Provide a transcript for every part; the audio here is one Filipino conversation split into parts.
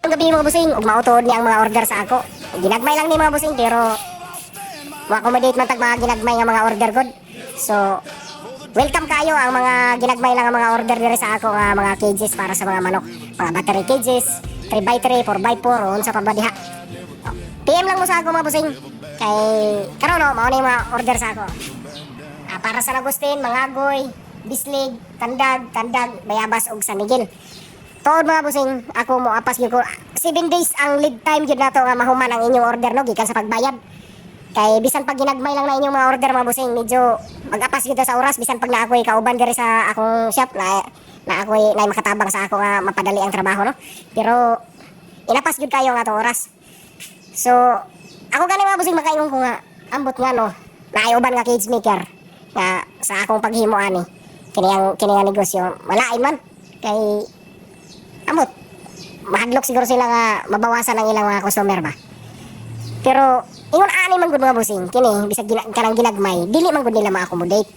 Ang gabi mga busing, ug mautod ni ang mga order sa ako. Ginagmay lang ni mga busing pero ma-accommodate man tag mga ginagmay nga mga order god. So welcome kayo ang mga ginagmay lang ang mga order dire sa ako nga mga cages para sa mga manok. Mga battery cages, 3x3, 4x4, o unsa pa ba diha. PM lang mo sa ako mga busing. Kay karon no, mao na yung mga order sa ako. Para sa Agustin, Mangagoy, Bislig, Kandag, Bayabas ug San Miguel. Tuod mga busing, ako mo apas gyud ko 7 days ang lead time gyud nato nga mahuman ang inyong order no gikan sa pagbayad. Kay bisan pag ginagmay lang na inyong mga order mga busing, medyo mag-apas gyud sa oras bisan pag naakoy kauban diri sa akong shop na ako'y na makatabang sa ako nga mapadali ang trabaho no. Pero inapas gyud kayo nga to oras. So ako gani mga busing makaingon ko nga ambot nga no, naay uban nga cage maker nga sa akong paghimo ani. Kini ang negosyo, malain man kay amot mahadlok siguro sila nga mabawasan ang ilang mga customer ba. Pero ingon ani man gud mga busing kini bisag kanang ginagmay dili man gud nila ma-accommodate.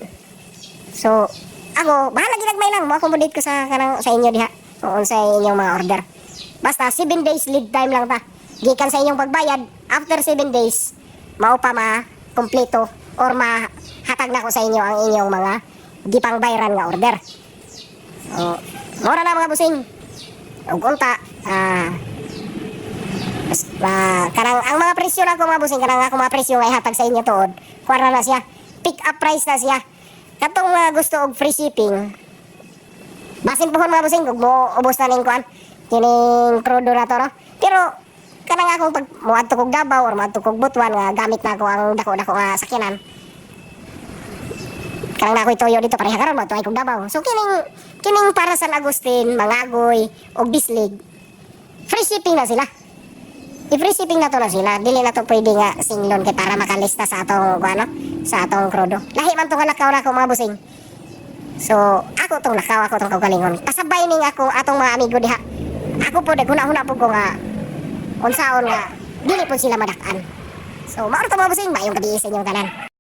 So ako bahala ginagmay lang ma-accommodate ko sa kanang sa inyo diha kung sa inyong mga order. Basta 7 days lead time lang ta. Gikan sa inyong pagbayad after 7 days mao pa ma-kompleto or mahatag na ko sa inyo ang inyong mga gipang bayran nga order. So mora na mga busing. Ug unta kanang ang mga presyo na ko mga busing kanang ako mga presyo nga ihatag sa inyo tuod kuwara na siya pick up price na siya katong gusto og free shipping basin pohon mga busing kung mo ubos na ning kuan kining crudo na to no pero kanang akong pag muadto kog Davao or muadto kog Butuan nga gamit na ko ang dako nga sakyanan kanang na ako'y toyo dito pareha karon mo tuay kog Davao so kining para San Agustin, Mangagoy og Bislig free shipping na sila. I-free shipping na to na sila. Dili na to pwede nga singlon kay para makalista sa atong ano, sa atong krudo. Lahi man to lakaw na ko mga busing. So, ako tong lakaw, ako tong kaugalingon. Kasabay ning ako atong mga amigo diha. Ako po daghuna-huna po ko nga unsaon nga dili po sila madak-an. So, mao to mga busing, mayong gabi sa inyong tanan.